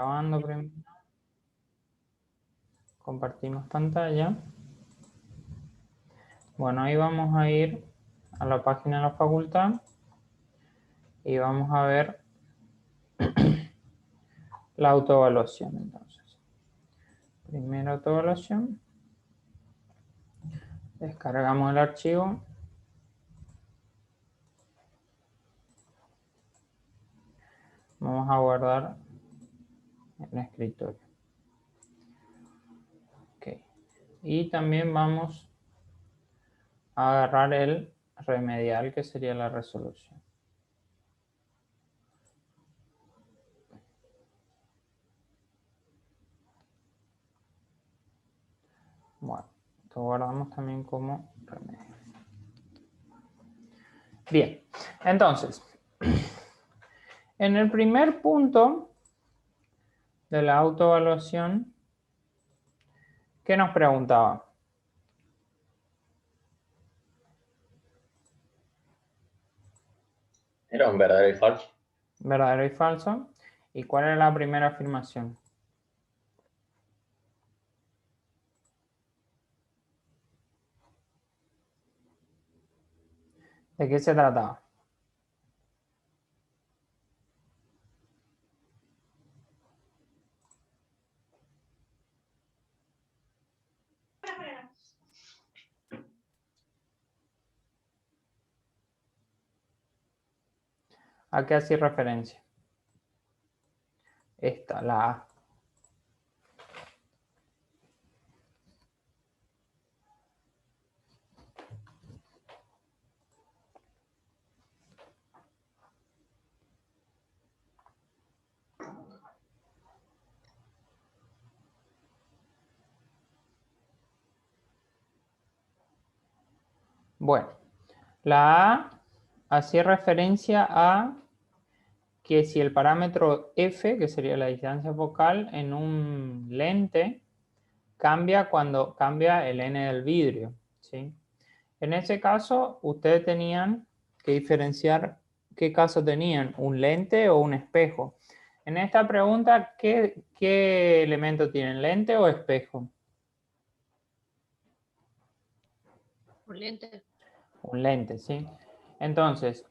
grabando primero. Compartimos pantalla. Bueno, ahí vamos a ir a la página de la facultad y vamos a ver la autoevaluación. Entonces, primera autoevaluación. Descargamos el archivo. Vamos a guardar en el escritorio. Okay. Y también vamos a agarrar el remedial, que sería la resolución. Bueno, esto guardamos también como remedio. Bien, entonces, en el primer punto de la autoevaluación, ¿qué nos preguntaba? Era un verdadero y falso. Verdadero y falso. ¿Y cuál era la primera afirmación? ¿De qué se trataba? ¿A qué hacía referencia? Esta, la A. Bueno, la A hacía referencia a que si el parámetro f, que sería la distancia focal, en un lente, cambia cuando cambia el n del vidrio, ¿sí? En ese caso, ustedes tenían que diferenciar qué caso tenían, un lente o un espejo. En esta pregunta, ¿qué elemento tienen, lente o espejo? Un lente. Un lente, ¿sí? Entonces,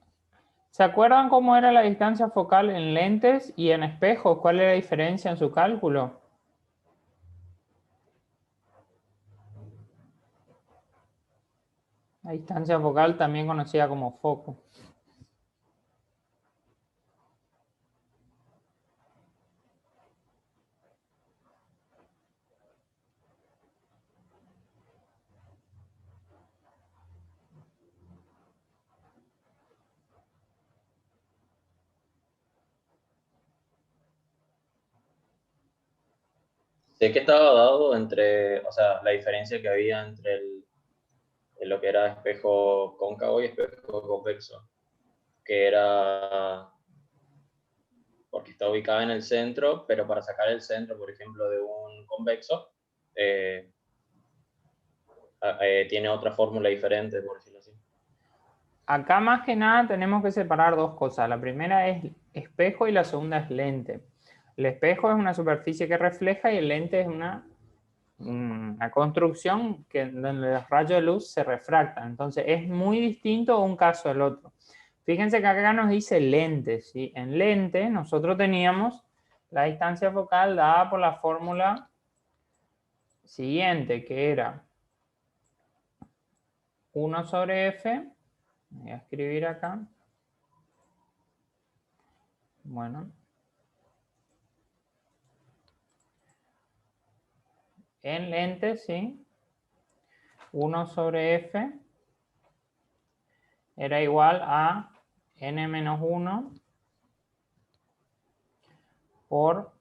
¿se acuerdan cómo era la distancia focal en lentes y en espejos? ¿Cuál era la diferencia en su cálculo? La distancia focal también conocida como foco. Sé que estaba dado entre, o sea, la diferencia que había entre lo que era espejo cóncavo y espejo convexo, que era porque está ubicada en el centro, pero para sacar el centro, por ejemplo, de un convexo, tiene otra fórmula diferente, por decirlo así. Acá más que nada tenemos que separar dos cosas. La primera es espejo y la segunda es lente. El espejo es una superficie que refleja y el lente es una construcción donde los rayos de luz se refractan. Entonces es muy distinto un caso del otro. Fíjense que acá nos dice lente, ¿sí? En lente nosotros teníamos la distancia focal dada por la fórmula siguiente, que era 1 sobre f. Voy a escribir acá. Bueno. En lente, sí. 1 sobre f era igual a n menos 1 por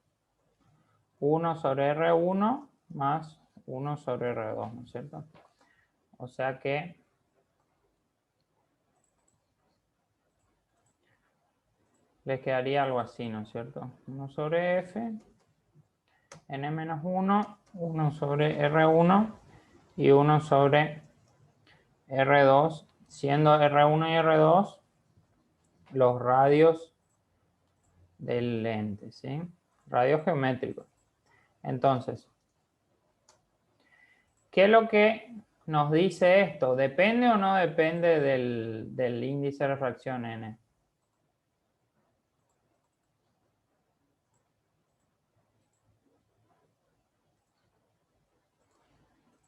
1 sobre R1 más 1 sobre R2, ¿no es cierto? O sea que les quedaría algo así, ¿no es cierto? 1 sobre F, n menos 1, 1 sobre R1 y 1 sobre R2, siendo R1 y R2 los radios del lente, ¿sí? radios geométricos. Entonces, ¿qué es lo que nos dice esto? ¿Depende o no depende del índice de refracción n?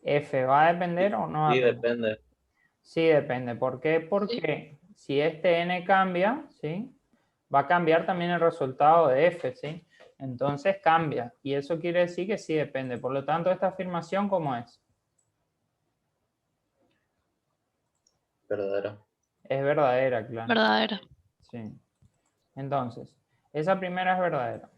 ¿F va a depender o no va a Sí, depender? depende. Sí, depende. ¿Por qué? Porque si este n cambia, ¿sí? Va a cambiar también el resultado de f, ¿sí? Entonces cambia. Y eso quiere decir que sí depende. Por lo tanto, esta afirmación, ¿cómo es? Verdadero. Es verdadera, claro. Verdadero. Sí. Entonces, esa primera es verdadera.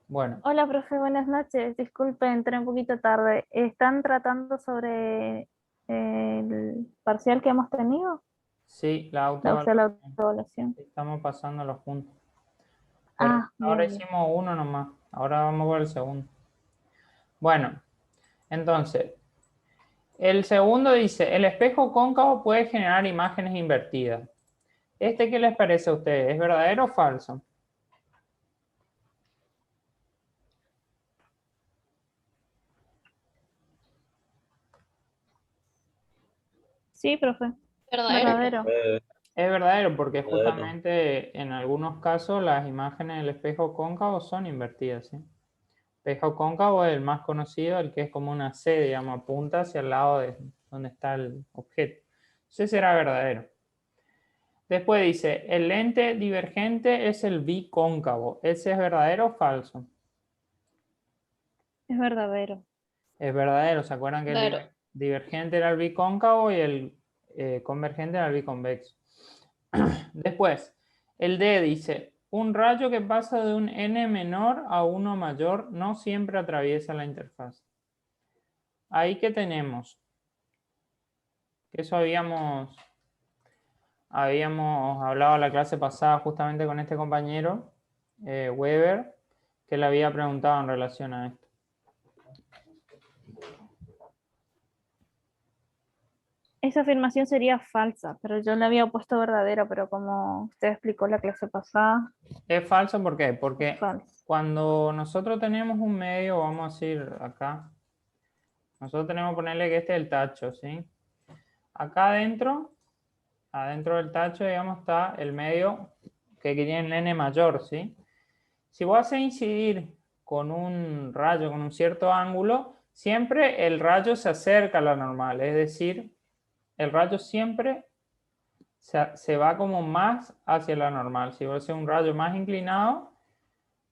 Bueno, Hola, profe, buenas noches. Disculpe, entré un poquito tarde. ¿Están tratando sobre el parcial que hemos tenido? sí, la La autoevaluación. autoevaluación. Estamos pasando los puntos. Pero Ah, ahora bien, bien. hicimos uno nomás. Ahora vamos por el segundo. Bueno, entonces, el segundo dice, el espejo cóncavo puede generar imágenes invertidas. ¿Este qué les parece a ustedes? ¿Es verdadero o falso? Sí, profe. Verdadero. Verdadero. Es verdadero porque Verdadero. justamente en algunos casos las imágenes del espejo cóncavo son invertidas, ¿sí? Espejo cóncavo es el más conocido, el que es como una C, digamos, apunta hacia el lado de donde está el objeto. Ese será verdadero. Después dice, el lente divergente es el bicóncavo. ¿Ese es verdadero o falso? Es verdadero. Es verdadero. ¿Se acuerdan que el Verdadero. divergente era el bicóncavo y el convergente era el biconvexo? Después, el D dice, un rayo que pasa de un n menor a uno mayor no siempre atraviesa la interfaz. Ahí que tenemos, que eso habíamos hablado la clase pasada justamente con este compañero, Weber, que le había preguntado en relación a esto. Esa afirmación sería falsa, pero yo le había puesto verdadera, pero como usted explicó la clase pasada, Es falso, ¿por qué? es Porque falso. cuando nosotros tenemos un medio, vamos a decir acá, nosotros tenemos que ponerle que este es el tacho, ¿sí? Acá adentro del tacho, digamos, está el medio que tiene el n mayor, ¿sí? Si vos haces incidir con un rayo, con un cierto ángulo, siempre el rayo se acerca a la normal, es decir, el rayo siempre se va como más hacia la normal. Si vos haces un rayo más inclinado,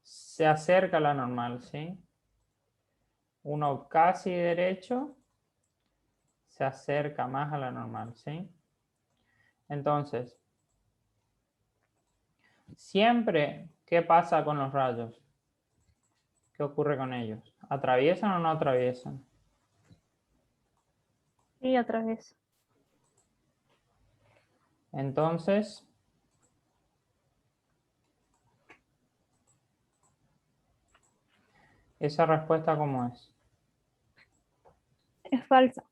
se acerca a la normal, ¿sí? Uno casi derecho se acerca más a la normal, ¿sí? Entonces, siempre, ¿qué pasa con los rayos? ¿Qué ocurre con ellos? ¿Atraviesan o no atraviesan? Sí, otra vez. Entonces, ¿esa respuesta cómo es? Es falsa.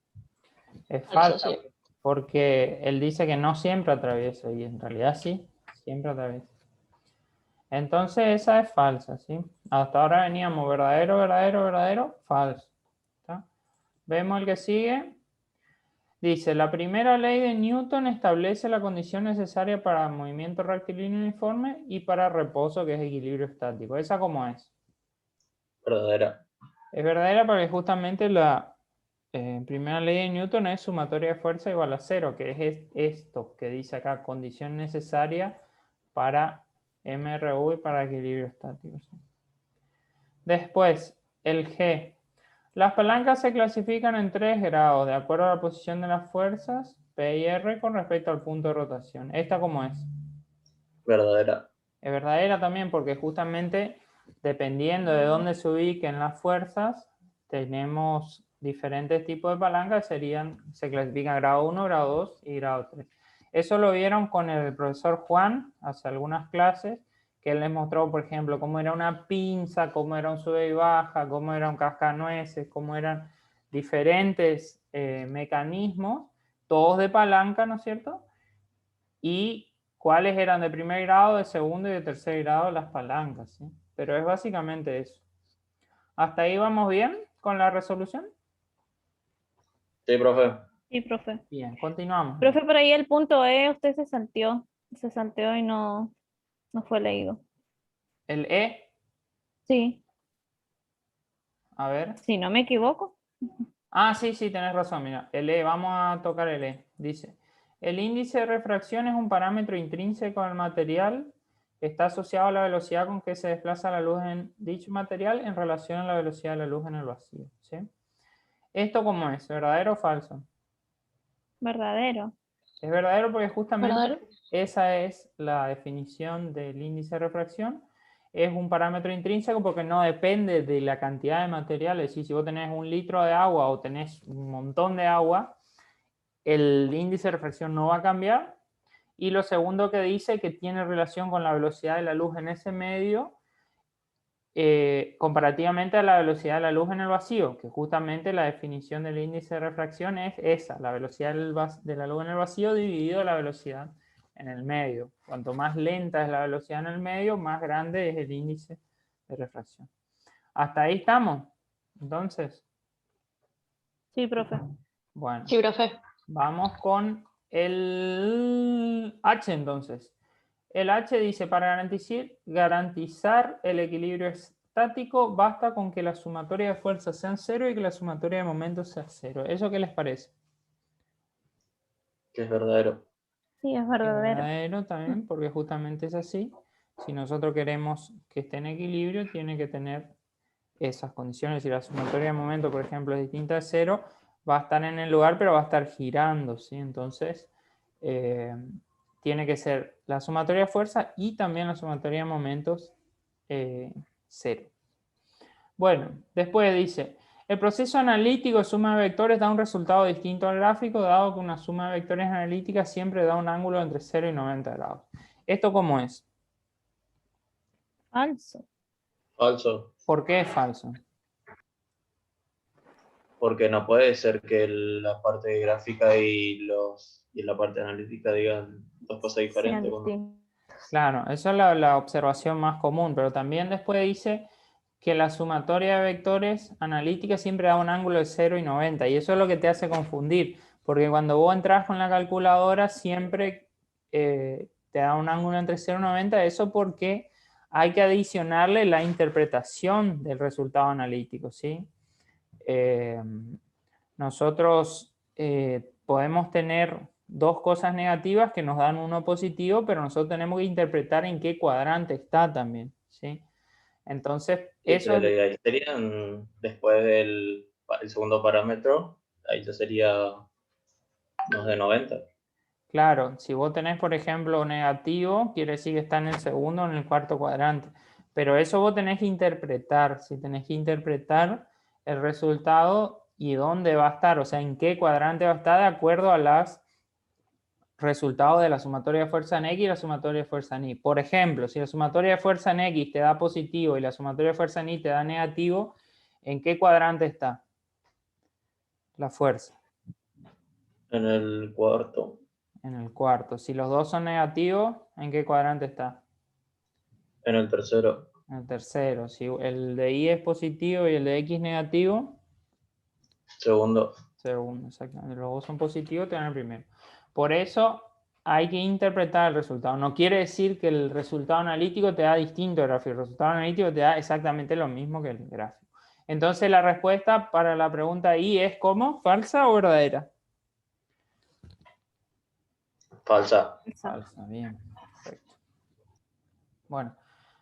Es Falso, falsa, sí. porque él dice que no siempre atraviesa, y en realidad sí, siempre atraviesa. Entonces esa es falsa, ¿sí? Hasta ahora veníamos verdadero, verdadero, verdadero, falso. ¿Está? Vemos el que sigue. Dice, la primera ley de Newton establece la condición necesaria para movimiento rectilíneo uniforme y para reposo, que es equilibrio estático. ¿Esa cómo es? Verdadera. Es verdadera porque justamente la primera ley de Newton es sumatoria de fuerza igual a cero, que es esto que dice acá, condición necesaria para MRU y para equilibrio estático. ¿Sí? Después, el G. Las palancas se clasifican en 3 grados, de acuerdo a la posición de las fuerzas, P y R, con respecto al punto de rotación. ¿Esta cómo es? Verdadera. Es verdadera también porque justamente dependiendo de dónde se ubiquen las fuerzas, tenemos diferentes tipos de palancas, se clasifican grado 1, grado 2 y grado 3. Eso lo vieron con el profesor Juan hace algunas clases, que él les mostró, por ejemplo, cómo era una pinza, cómo era un sube y baja, cómo era un cascanueces, cómo eran diferentes mecanismos, todos de palanca, ¿no es cierto? Y cuáles eran de primer grado, de segundo y de tercer grado las palancas, ¿sí? pero es básicamente eso. ¿Hasta ahí vamos bien con la resolución? Sí, profe. Sí, profe. Bien, continuamos. Profe, por ahí el punto E, usted se salteó y no fue leído. El E, Sí, a ver. si no me equivoco. Ah, sí, tenés razón, mira. El E, vamos a tocar el E. Dice, el índice de refracción es un parámetro intrínseco al material. Está asociado a la velocidad con que se desplaza la luz en dicho material en relación a la velocidad de la luz en el vacío. ¿Sí? ¿Esto cómo es? ¿Verdadero o falso? Verdadero. Es verdadero porque justamente ¿Verdadero? esa es la definición del índice de refracción. Es un parámetro intrínseco porque no depende de la cantidad de material. Es decir, si vos tenés 1 litro de agua o tenés un montón de agua, el índice de refracción no va a cambiar. Y lo segundo que dice que tiene relación con la velocidad de la luz en ese medio, comparativamente a la velocidad de la luz en el vacío, que justamente la definición del índice de refracción es esa, la velocidad de la luz en el vacío dividido la velocidad en el medio. Cuanto más lenta es la velocidad en el medio, más grande es el índice de refracción. ¿Hasta ahí estamos? Entonces, Sí, profe. bueno, Sí, profe. vamos con el H entonces. El H dice, para garantizar el equilibrio estático, basta con que la sumatoria de fuerzas sean 0 y que la sumatoria de momentos sea 0. ¿Eso qué les parece? Que es verdadero. Sí, es Es verdadero. verdadero también, porque justamente es así. Si nosotros queremos que esté en equilibrio, tiene que tener esas condiciones. Si la sumatoria de momentos, por ejemplo, es distinta de 0, va a estar en el lugar, pero va a estar girando, ¿sí? Entonces, tiene que ser la sumatoria de fuerza y también la sumatoria de momentos 0. Bueno, después dice, el proceso analítico de suma de vectores da un resultado distinto al gráfico, dado que una suma de vectores analítica siempre da un ángulo entre 0 y 90 grados. ¿Esto cómo es? Falso. Falso. ¿Por qué es falso? Porque no puede ser que la parte gráfica y la parte analítica digan dos cosas Sean diferentes. distintos. Claro, esa es la observación más común, pero también después dice que la sumatoria de vectores analítica siempre da un ángulo de 0 y 90, y eso es lo que te hace confundir, porque cuando vos entras con la calculadora siempre te da un ángulo entre 0 y 90, eso porque hay que adicionarle la interpretación del resultado analítico, ¿sí? Nosotros podemos tener dos cosas negativas que nos dan uno positivo, pero nosotros tenemos que interpretar en qué cuadrante está también, ¿sí? Entonces, Sí, eso pero ahí serían, después el segundo parámetro, ahí ya sería más de 90. claro, si vos tenés, por ejemplo, negativo, quiere decir que está en el segundo o en el cuarto cuadrante. Pero eso vos tenés que interpretar, si tenés que interpretar el resultado y dónde va a estar, o sea, en qué cuadrante va a estar de acuerdo a las resultados de la sumatoria de fuerza en X y la sumatoria de fuerza en Y. Por ejemplo, si la sumatoria de fuerza en X te da positivo y la sumatoria de fuerza en Y te da negativo, ¿en qué cuadrante está la fuerza? En el cuarto, En el cuarto. Si los dos son negativos, ¿en qué cuadrante está? en el tercero, En el tercero. Si el de Y es positivo y el de X negativo, segundo. segundo, exactamente. Los dos son positivos, te dan el primero. Por eso hay que interpretar el resultado. No quiere decir que el resultado analítico te da distinto al gráfico. El resultado analítico te da exactamente lo mismo que el gráfico. Entonces la respuesta para la pregunta I es ¿cómo? ¿Falsa o verdadera? Falsa. Falsa, bien. Perfecto. Bueno,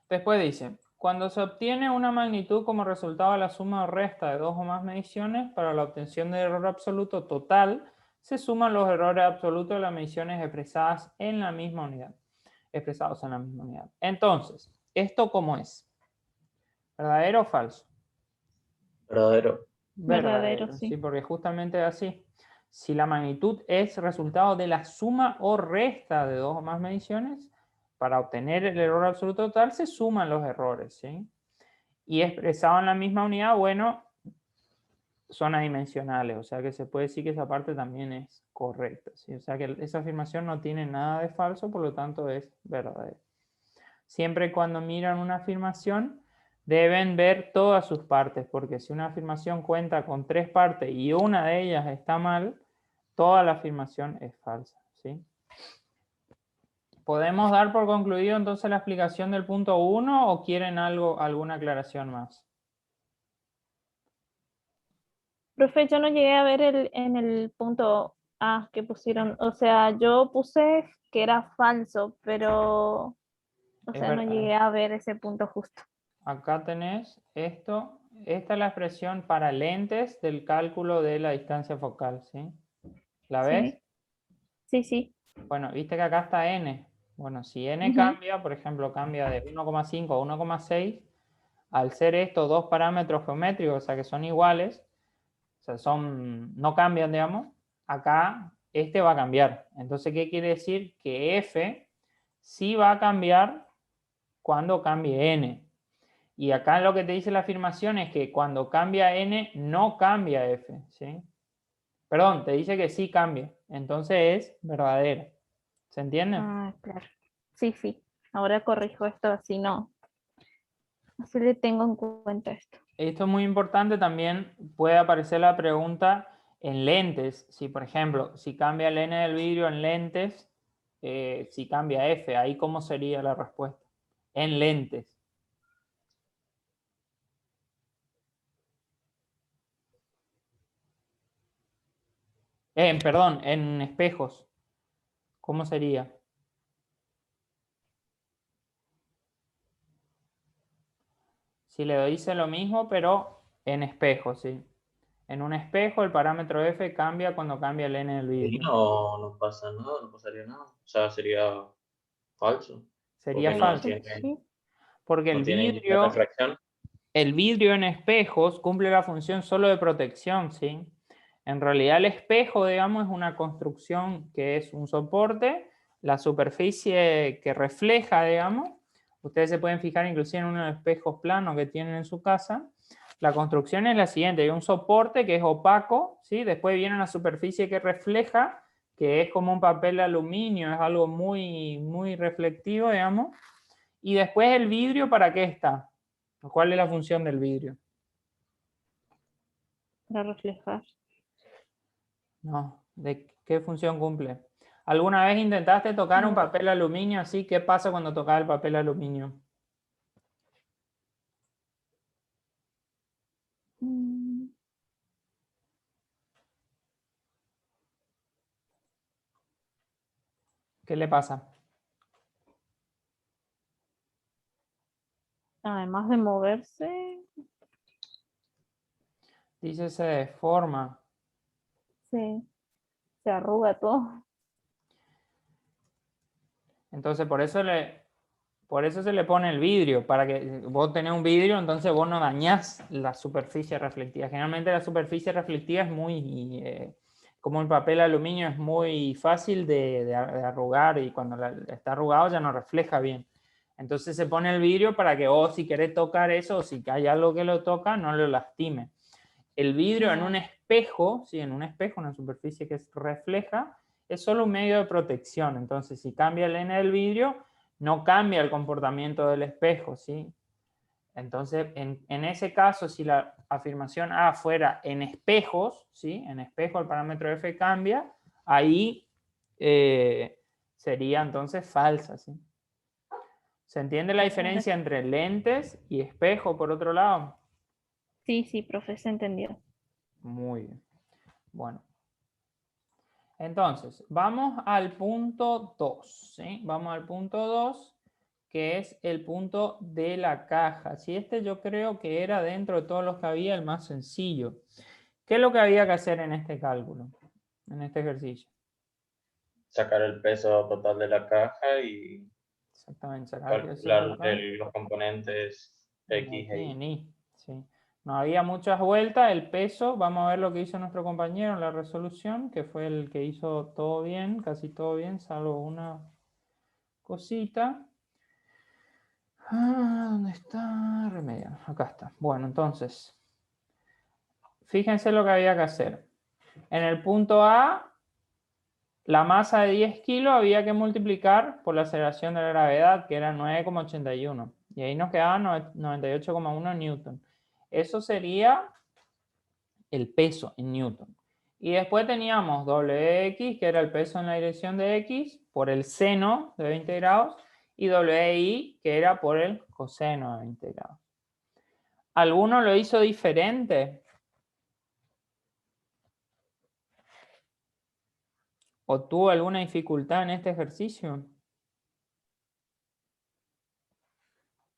después dice, cuando se obtiene una magnitud como resultado de la suma o resta de dos o más mediciones, para la obtención del error absoluto total, se suman los errores absolutos de las mediciones expresados en la misma unidad. Entonces, ¿esto cómo es? ¿Verdadero o falso? Verdadero. Verdadero, Sí, sí. porque justamente es así. Si la magnitud es resultado de la suma o resta de dos o más mediciones, para obtener el error absoluto total se suman los errores, ¿sí? Y expresado en la misma unidad, bueno, son adimensionales, o sea que se puede decir que esa parte también es correcta, ¿sí? O sea que esa afirmación no tiene nada de falso, por lo tanto es verdadera. Siempre cuando miran una afirmación, deben ver todas sus partes, porque si una afirmación cuenta con 3 partes y una de ellas está mal, toda la afirmación es falsa, ¿sí? ¿Podemos dar por concluido entonces la explicación del punto 1 o quieren alguna aclaración más? Profe, yo no llegué a ver en el punto A que pusieron. O sea, yo puse que era falso, pero, o Es sea, no verdad. llegué a ver ese punto justo. Acá tenés esto. Esta es la expresión para lentes del cálculo de la distancia focal, ¿sí? ¿La ves? Sí, sí, sí. Bueno, viste que acá está n. Bueno, si n Ujú. cambia, por ejemplo, cambia de 1,5 a 1,6, al ser estos dos parámetros geométricos, o sea, que son iguales, o sea, no cambian, digamos, acá este va a cambiar. Entonces, ¿qué quiere decir? Que f sí va a cambiar cuando cambie n. Y acá lo que te dice la afirmación es que cuando cambia n, no cambia f, ¿sí? Perdón, te dice que sí cambia. Entonces es verdadera. ¿Se entiende? Ah, claro. Sí, sí. Ahora corrijo esto, así no. Así le tengo en cuenta esto. Esto es muy importante. También puede aparecer la pregunta en lentes. Si, por ejemplo, si cambia el n del vidrio en lentes, si cambia f, ahí ¿cómo sería la respuesta? En lentes. Perdón, en espejos. ¿Cómo sería? Si le dice lo mismo, pero en espejo, ¿sí? En un espejo el parámetro f cambia cuando cambia el n del Ahí vidrio. no pasa nada, no pasaría nada. O sea, sería falso, Sería porque no falso. tiene, Sí. Porque no tiene índice de refracción. el vidrio en espejos cumple la función solo de protección, ¿sí? En realidad el espejo, digamos, es una construcción que es un soporte, la superficie que refleja, digamos. Ustedes se pueden fijar inclusive en unos espejos planos que tienen en su casa. La construcción es la siguiente: hay un soporte que es opaco, ¿sí? Después viene una superficie que refleja, que es como un papel de aluminio, es algo muy, muy reflectivo, digamos. Y después el vidrio, ¿para qué está? ¿Cuál es la función del vidrio? Para reflejar. No, ¿de qué función cumple? ¿Alguna vez intentaste tocar un No. papel aluminio así? ¿Qué pasa cuando tocas el papel aluminio? Mm, ¿Qué le pasa? Además de moverse, Dice se deforma. se arruga todo. Entonces por eso se le pone el vidrio, para que vos tenés un vidrio, entonces vos no dañás la superficie reflectiva. Generalmente la superficie reflectiva es muy, como el papel aluminio, es muy fácil de arrugar, y cuando está arrugado ya no refleja bien. Entonces se pone el vidrio para que vos, si querés tocar eso, o si hay algo que lo toca, no lo lastime. El vidrio en un espejo, ¿sí? En un espejo, una superficie que refleja, es solo un medio de protección. Entonces, si cambia el n del vidrio, no cambia el comportamiento del espejo, ¿sí? Entonces, en ese caso, si la afirmación A fuera en espejos, ¿sí? En espejo el parámetro f cambia, ahí sería entonces falsa, ¿sí? ¿Se entiende la diferencia entre lentes y espejo, por otro lado? Sí, sí, profe, se entendió. Muy bien. Bueno. Entonces, vamos al punto 2, ¿sí? Vamos al punto 2, que es el punto de la caja. Si este yo creo que era, dentro de todos los que había, el más sencillo. ¿Qué es lo que había que hacer en este cálculo, en este ejercicio? Sacar el peso total de la caja y Exactamente, sacar el peso calcular total los componentes en X X e en Y. Y, ¿sí? No había muchas vueltas. El peso, vamos a ver lo que hizo nuestro compañero en la resolución, que fue el que hizo todo bien, casi todo bien, salvo una cosita. ¿Dónde está? Remediar. Acá está. Bueno, entonces, fíjense lo que había que hacer. En el punto A, la masa de 10 kilos había que multiplicar por la aceleración de la gravedad, que era 9,81. Y ahí nos quedaba 98,1 newton. Eso sería el peso en newton. Y después teníamos Wx, que era el peso en la dirección de x, por el seno de 20 grados, y Wi, que era por el coseno de 20 grados. ¿Alguno lo hizo diferente? ¿O tuvo alguna dificultad en este ejercicio?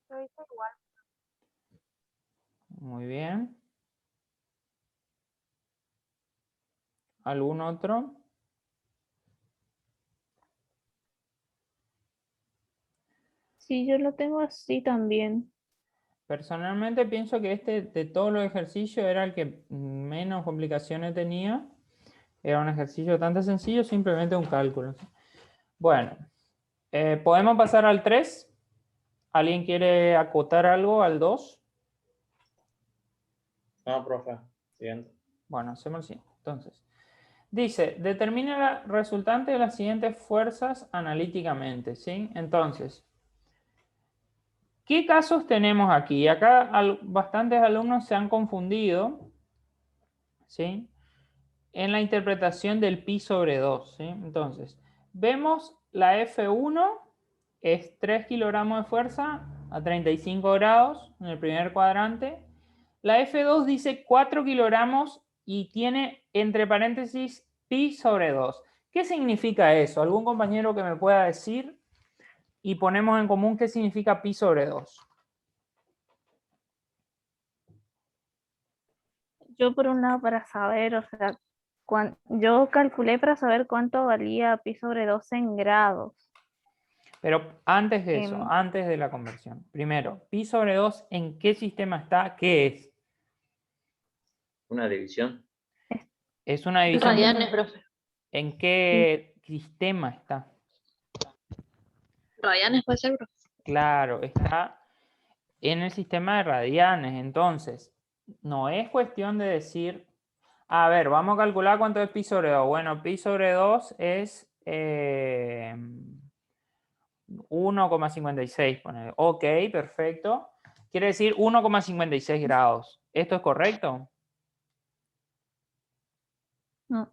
Lo hice igual. Muy bien. ¿Algún otro? Sí, yo lo tengo así también. Personalmente pienso que este de todos los ejercicios era el que menos complicaciones tenía. Era un ejercicio bastante sencillo, simplemente un cálculo. Bueno, ¿podemos pasar al 3? ¿Alguien quiere acotar algo al 2? No, profe. Siguiente. Bueno, hacemos el siguiente. Entonces, dice, determina la resultante de las siguientes fuerzas analíticamente, ¿sí? Entonces, ¿qué casos tenemos aquí? Acá bastantes alumnos se han confundido, ¿sí? En la interpretación del pi sobre 2, ¿sí? Entonces, vemos la F1 es 3 kilogramos de fuerza a 35 grados en el primer cuadrante. La F2 dice 4 kilogramos y tiene entre paréntesis pi sobre 2. ¿Qué significa eso? ¿Algún compañero que me pueda decir? Y ponemos en común qué significa pi sobre 2. Yo por un lado para saber, o sea, yo calculé para saber cuánto valía pi sobre 12 en grados. Pero antes de eso, Em, antes de la conversión. Primero, pi sobre 2, ¿en qué sistema está? ¿Qué es? Una división. Es una división. Radianes, profe. ¿En qué sistema está? Radianes puede ser, profe. Claro, está en el sistema de radianes. Entonces, no es cuestión de decir, a ver, vamos a calcular cuánto es pi sobre 2. Bueno, pi sobre 2 es 1,56. Ok, perfecto. Quiere decir 1,56 grados. ¿Esto es correcto? no,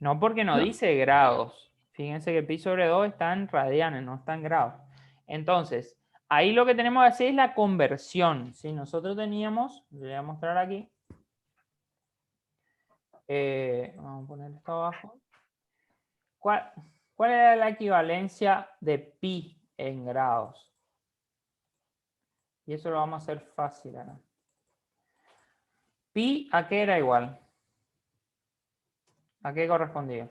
No, porque no No. dice grados. Fíjense que pi sobre 2 está en radianes, no está en grados. Entonces, ahí lo que tenemos que hacer es la conversión. ¿Sí? Nosotros teníamos, le voy a mostrar aquí. Vamos a poner esto abajo. ¿Cuál era la equivalencia de pi en grados? Y eso lo vamos a hacer fácil acá. ¿Pi a qué era igual? ¿A qué correspondía?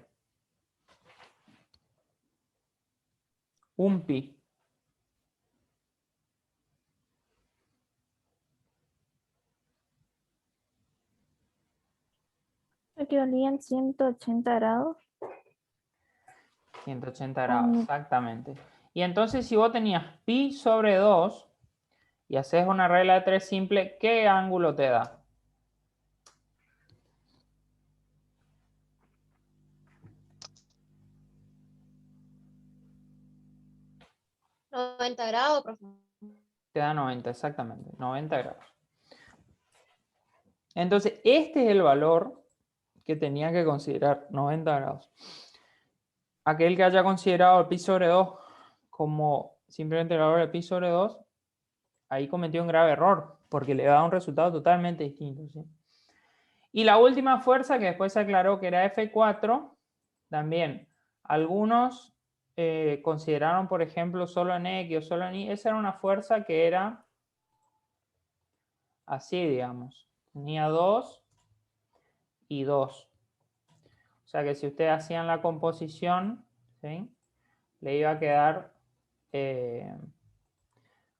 Un pi. equivalía en 180 grados. 180 grados, exactamente. Y entonces si vos tenías pi sobre 2 y haces una regla de 3 simple, ¿qué ángulo te da? ¿90 grados, profe? Te da 90, exactamente, 90 grados. Entonces, este es el valor que tenía que considerar, 90 grados. Aquel que haya considerado el pi sobre 2 como simplemente el valor de pi sobre 2, ahí cometió un grave error, porque le da un resultado totalmente distinto, ¿sí? Y la última fuerza, que después se aclaró que era F4, también algunos consideraron, por ejemplo, solo en X o solo en Y. Esa era una fuerza que era así, digamos. Tenía 2 y 2. O sea que si ustedes hacían la composición, ¿sí? Le iba a quedar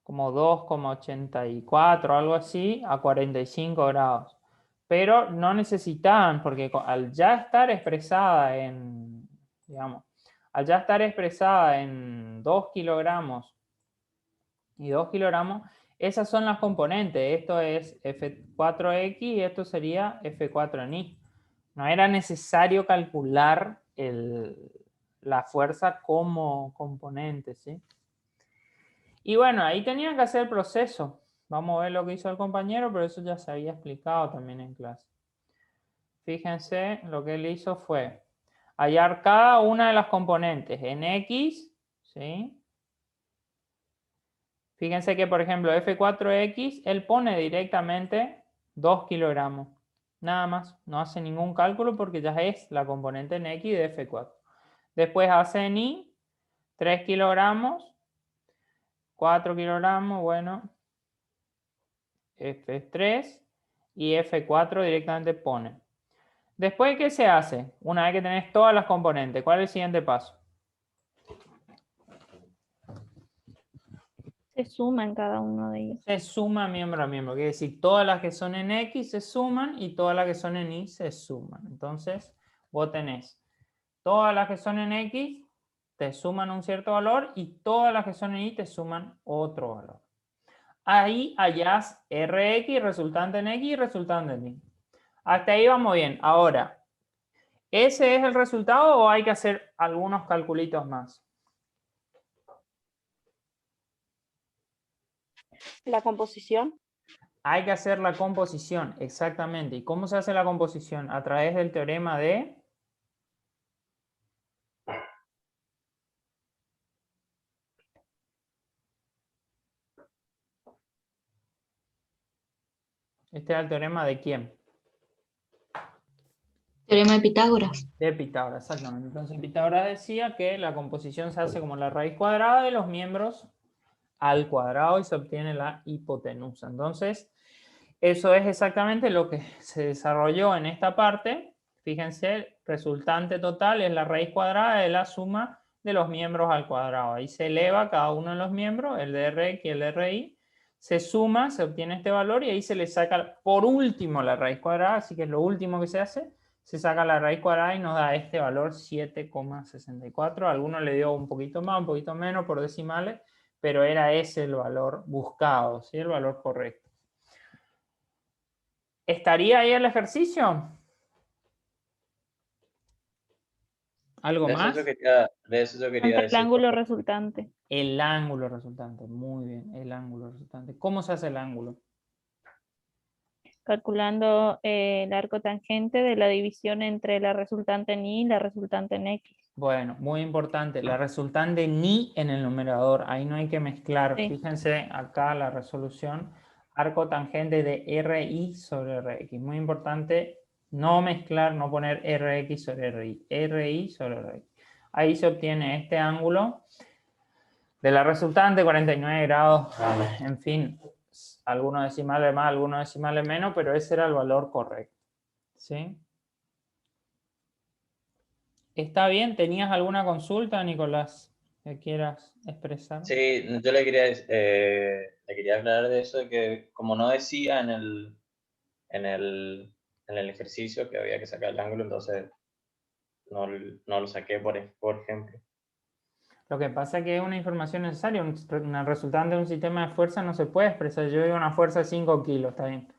como 2,84 algo así a 45 grados. Pero no necesitaban, porque al ya estar expresada en, digamos, al ya estar expresada en 2 kilogramos y 2 kilogramos, esas son las componentes. Esto es F4X y esto sería F4 en Y. No era necesario calcular la fuerza como componente, ¿sí? Y bueno, ahí tenían que hacer el proceso. Vamos a ver lo que hizo el compañero, pero eso ya se había explicado también en clase. Fíjense, lo que él hizo fue hallar cada una de las componentes en X, ¿sí? Fíjense que, por ejemplo, F4X, él pone directamente 2 kilogramos. Nada más, no hace ningún cálculo porque ya es la componente en X de F4. Después hace en Y 3 kilogramos, 4 kilogramos, bueno, F3 y F4 directamente pone. Después, ¿qué se hace? Una vez que tenés todas las componentes, ¿cuál es el siguiente paso? Se suma en cada uno de ellos. Se suma miembro a miembro. Quiere decir, todas las que son en X se suman y todas las que son en Y se suman. Entonces, vos tenés todas las que son en X te suman un cierto valor y todas las que son en Y te suman otro valor. Ahí hallás Rx, resultante en X y resultante en Y. Hasta ahí vamos bien. Ahora, ¿ese es el resultado o hay que hacer algunos calculitos más? La composición. Hay que hacer la composición, exactamente. ¿Y cómo se hace la composición? A través del teorema de... Este es el teorema de quién? Teorema de Pitágoras. De Pitágoras, exactamente. Entonces Pitágoras decía que la composición se hace como la raíz cuadrada de los miembros al cuadrado y se obtiene la hipotenusa. Entonces, eso es exactamente lo que se desarrolló en esta parte. Fíjense, resultante total es la raíz cuadrada de la suma de los miembros al cuadrado. Ahí se eleva cada uno de los miembros, el de Rx y el de Ri. Se suma, se obtiene este valor y ahí se le saca por último la raíz cuadrada, así que es lo último que se hace. Se saca la raíz cuadrada y nos da este valor 7,64. A alguno le dio un poquito más, un poquito menos por decimales, pero era ese el valor buscado, ¿sí? El valor correcto. ¿Estaría ahí el ejercicio? ¿Algo más? De eso yo quería El decir. ángulo resultante. El ángulo resultante, muy bien, el ángulo resultante. ¿Cómo se hace el ángulo? Calculando el arco tangente de la división entre la resultante en Y y la resultante en X. Bueno, muy importante, la resultante ni en el numerador, ahí no hay que mezclar. Sí. Fíjense acá la resolución, arco tangente de RI sobre RX. Muy importante no mezclar, no poner RX sobre RI, RI sobre RX. Ahí se obtiene este ángulo de la resultante, 49 grados, en fin, algunos decimales más, algunos decimales menos, pero ese era el valor correcto. ¿Sí? ¿Está bien? ¿Tenías alguna consulta, Nicolás, que quieras expresar? Sí, yo le quería aclarar de eso, de que como no decía en el ejercicio que había que sacar el ángulo, entonces no lo saqué, por ejemplo. Lo que pasa es que es una información necesaria. Una resultante de un sistema de fuerza no se puede expresar. Yo digo una fuerza de 5 kilos, está bien.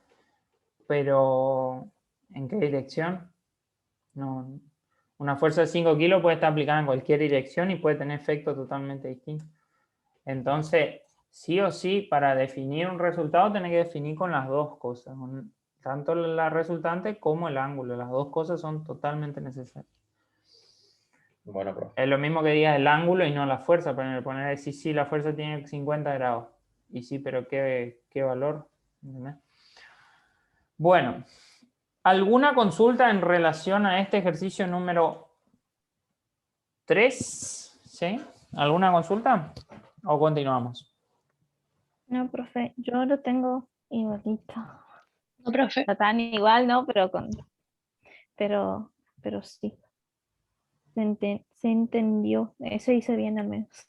Pero, ¿en qué dirección? No. Una fuerza de 5 kilos puede estar aplicada en cualquier dirección y puede tener efectos totalmente distintos. Entonces, sí o sí, para definir un resultado, tenés que definir con las dos cosas. Tanto la resultante como el ángulo. Las dos cosas son totalmente necesarias. Bueno, profe. Es lo mismo que digas el ángulo y no la fuerza. Poner sí, la fuerza tiene 50 grados. Y sí, pero ¿qué valor? ¿Entendés? Bueno, ¿alguna consulta en relación a este ejercicio número 3? ¿Sí? ¿Alguna consulta? ¿O continuamos? No, profe, yo lo tengo igualito. No, profe. No tan igual, ¿no? Pero sí. Se entendió. Se hizo bien al menos.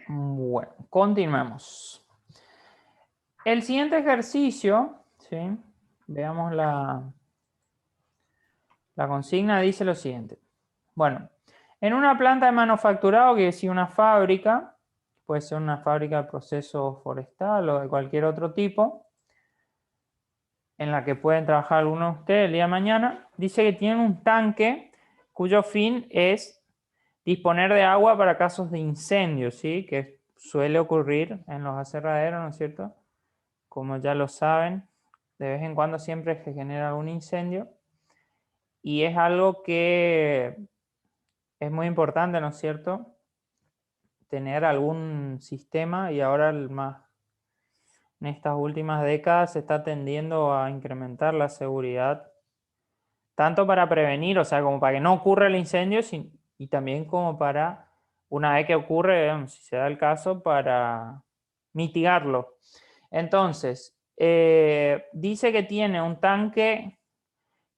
Bueno, continuemos. El siguiente ejercicio, ¿sí? Veamos la consigna, dice lo siguiente. Bueno, en una planta de manufacturado, que es una fábrica, puede ser una fábrica de proceso forestal o de cualquier otro tipo, en la que pueden trabajar algunos de ustedes el día de mañana, dice que tienen un tanque cuyo fin es disponer de agua para casos de incendio, ¿sí? Que es suele ocurrir en los aserraderos, ¿no es cierto? Como ya lo saben, de vez en cuando siempre se genera un incendio y es algo que es muy importante, ¿no es cierto? Tener algún sistema y ahora en estas últimas décadas se está tendiendo a incrementar la seguridad, tanto para prevenir, o sea, como para que no ocurra el incendio y también como para, una vez que ocurre, digamos, si se da el caso, para mitigarlo. Entonces, dice que tiene un tanque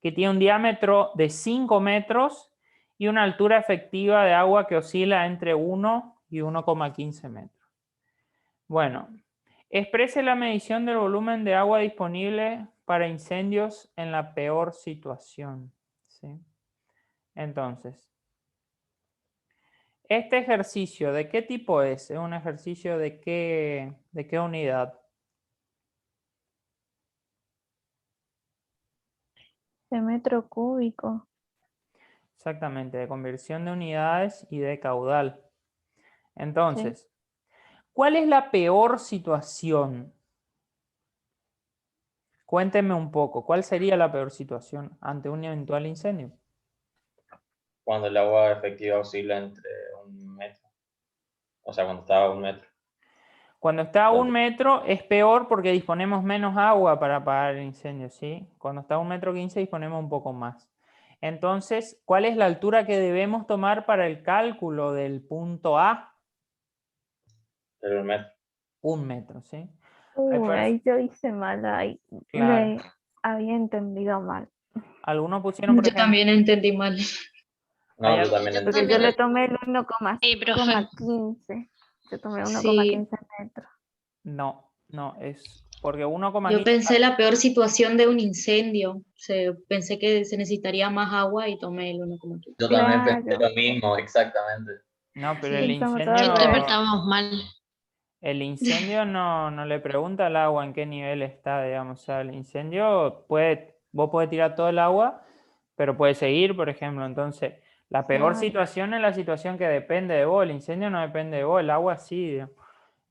que tiene un diámetro de 5 metros y una altura efectiva de agua que oscila entre 1 y 1,15 metros. Bueno, exprese la medición del volumen de agua disponible para incendios en la peor situación. ¿Sí? Entonces, este ejercicio, ¿de qué tipo es? ¿Es un ejercicio de qué unidad? De metro cúbico. Exactamente, de conversión de unidades y de caudal. Entonces, ¿cuál es la peor situación? Cuéntenme un poco, ¿cuál sería la peor situación ante un eventual incendio? Cuando el agua efectiva oscila entre 1 metro. O sea, cuando estaba a 1 metro. Cuando está a 1 metro es peor porque disponemos menos agua para apagar el incendio, ¿sí? Cuando está a 1,15 m disponemos un poco más. Entonces, ¿cuál es la altura que debemos tomar para el cálculo del punto A? Pero 1 metro. 1 metro, ¿sí? Ahí yo hice mal, ahí Claro. le había entendido mal. Algunos pusieron, por Yo ejemplo, también entendí mal. No, yo Hay- también Yo Porque entendí yo le también. mal. tomé el Sí, profe. 1,15. Yo tomé Sí, 1,15 metros. no, es porque yo 1,15. pensé la peor situación de un incendio. Pensé que se necesitaría más agua y tomé el 1,15. Yo también pensé Claro. lo mismo, exactamente. No, pero Sí, Pensamos todo al siempre revés. estamos mal. el incendio no le pregunta al agua en qué nivel está, digamos. O sea, el incendio vos podés tirar todo el agua, pero puede seguir, por ejemplo. Entonces, la peor Claro. situación es la situación que depende de vos. El incendio no depende de vos, el agua sí, digamos.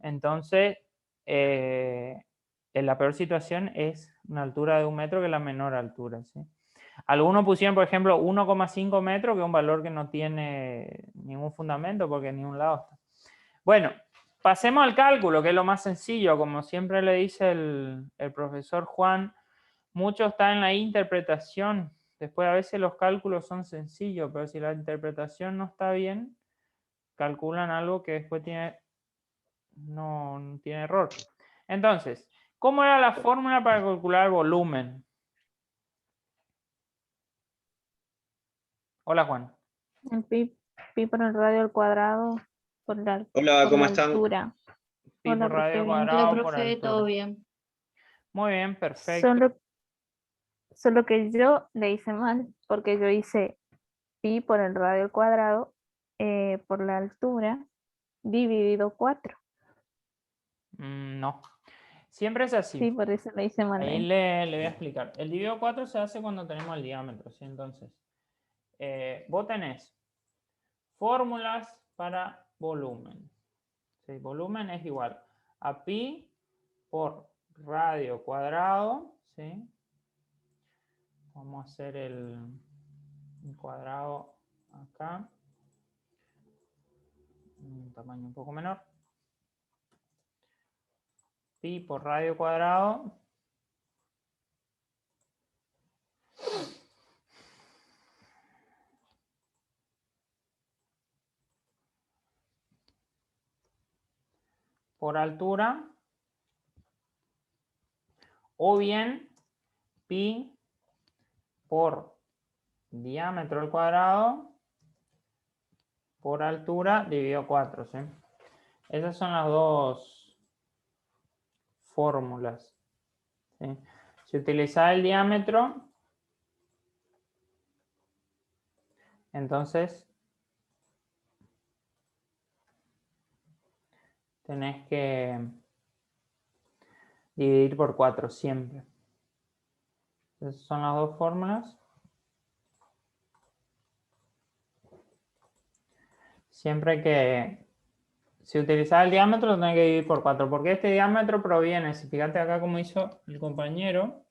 Entonces, la peor situación es una altura de 1 metro, que es la menor altura, ¿sí? Algunos pusieron, por ejemplo, 1,5 metros, que es un valor que no tiene ningún fundamento porque en ningún lado está. Bueno, pasemos al cálculo, que es lo más sencillo. Como siempre le dice el profesor Juan, mucho está en la interpretación. Después a veces los cálculos son sencillos, pero si la interpretación no está bien, calculan algo que después no tiene error. Entonces, ¿cómo era la fórmula para calcular el volumen? Hola, Juan. El pi por el radio al cuadrado por la, Hola, por ¿cómo la están? altura. Pi Hola, por radio profe, bien. Hola, cuadrado por profe, todo altura. bien. Muy bien, perfecto. Solo que yo le hice mal, porque yo hice pi por el radio al cuadrado por la altura dividido 4. No. Siempre es así. Sí, por eso le hice mal. Ahí le voy a explicar. El dividido 4 se hace cuando tenemos el diámetro, ¿sí? Entonces, vos tenés fórmulas para volumen. ¿Sí? Volumen es igual a pi por radio cuadrado, ¿sí? Vamos a hacer el cuadrado acá. Un tamaño un poco menor. Pi por radio cuadrado por altura, o bien pi por diámetro al cuadrado por altura dividido 4, ¿sí? Esas son las dos fórmulas, ¿sí? Si utilizás el diámetro, entonces tenés que dividir por 4 siempre. Esas son las dos fórmulas. Siempre que Si utilizas el diámetro, lo tenés que dividir por 4. Porque este diámetro proviene, si fíjate acá como hizo el compañero,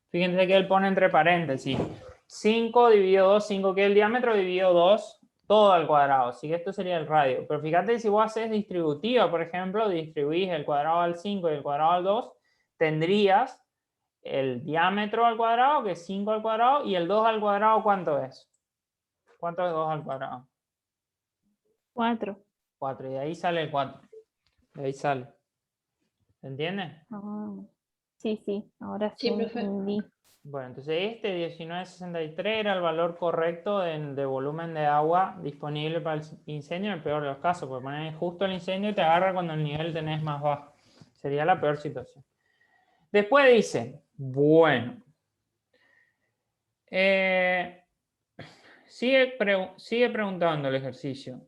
fíjense que él pone entre paréntesis 5 dividido 2, 5 que es el diámetro dividido 2, todo al cuadrado. Así que esto sería el radio. Pero fíjate, si vos haces distributiva, por ejemplo, distribuís el cuadrado al 5 y el cuadrado al 2, tendrías el diámetro al cuadrado, que es 5 al cuadrado, y el 2 al cuadrado, ¿cuánto es? ¿Cuánto es 2 al cuadrado? 4. 4, y de ahí sale el 4. De ahí sale. ¿Se entiende? Ah, sí, sí, ahora sí Sí, profe. entendí. Bueno, entonces este 1963 era el valor correcto de volumen de agua disponible para el incendio en el peor de los casos, porque pones justo el incendio y te agarra cuando el nivel tenés más bajo. Sería la peor situación. Después dice, bueno, sigue preguntando el ejercicio.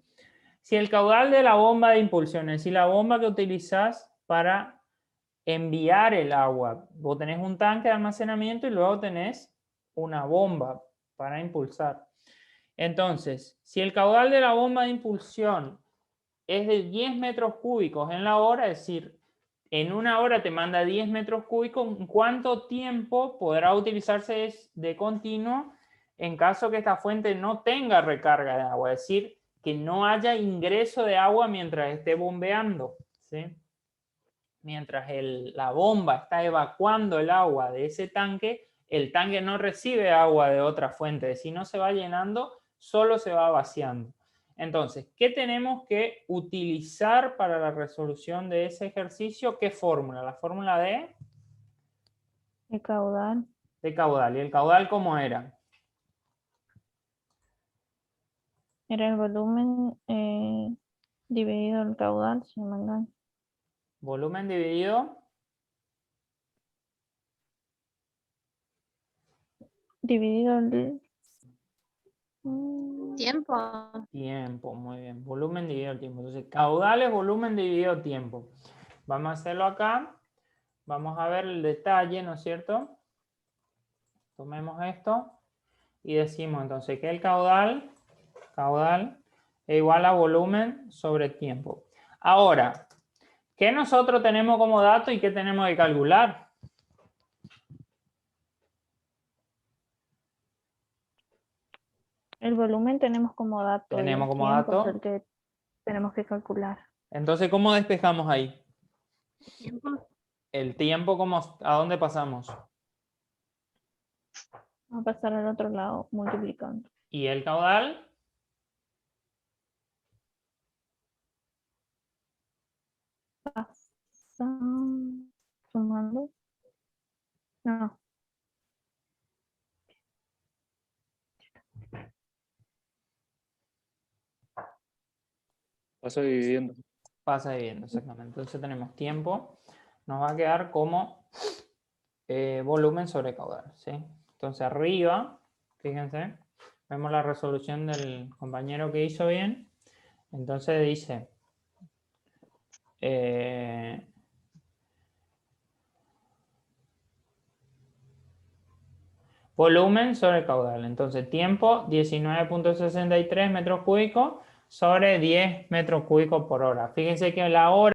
Si el caudal de la bomba de impulsión, es decir, la bomba que utilizás para enviar el agua, vos tenés un tanque de almacenamiento y luego tenés una bomba para impulsar. Entonces, si el caudal de la bomba de impulsión es de 10 metros cúbicos en la hora, es decir, en una hora te manda 10 metros cúbicos, ¿en cuánto tiempo podrá utilizarse de continuo en caso que esta fuente no tenga recarga de agua? Es decir, que no haya ingreso de agua mientras esté bombeando, ¿sí? Mientras la bomba está evacuando el agua de ese tanque, el tanque no recibe agua de otra fuente, si no se va llenando, solo se va vaciando. Entonces, ¿qué tenemos que utilizar para la resolución de ese ejercicio? ¿Qué fórmula? La fórmula El caudal. de caudal. ¿Y el caudal cómo era? Era el volumen dividido el caudal, si no me engaño. Volumen dividido Dividido el... Tiempo. tiempo. Muy bien. Volumen dividido tiempo. Entonces, caudal es volumen dividido tiempo. Vamos a hacerlo acá. Vamos a ver el detalle, ¿no es cierto? Tomemos esto y decimos entonces que el caudal es igual a volumen sobre tiempo. Ahora, ¿qué nosotros tenemos como dato y qué tenemos que calcular? El volumen tenemos como dato. Tenemos y el como tiempo dato. es el que tenemos que calcular. Entonces, ¿cómo despejamos ahí? Tiempo. El tiempo, ¿a dónde pasamos? Va a pasar al otro lado multiplicando. ¿Y el caudal? Sumando. No. Paso dividiendo. Pasa dividiendo, exactamente. Entonces tenemos tiempo. Nos va a quedar como volumen sobre caudal, ¿sí? Entonces arriba, fíjense, vemos la resolución del compañero que hizo bien. Entonces dice, volumen sobre caudal. Entonces tiempo, 19.63 metros cúbicos sobre 10 metros cúbicos por hora. Fíjense que la hora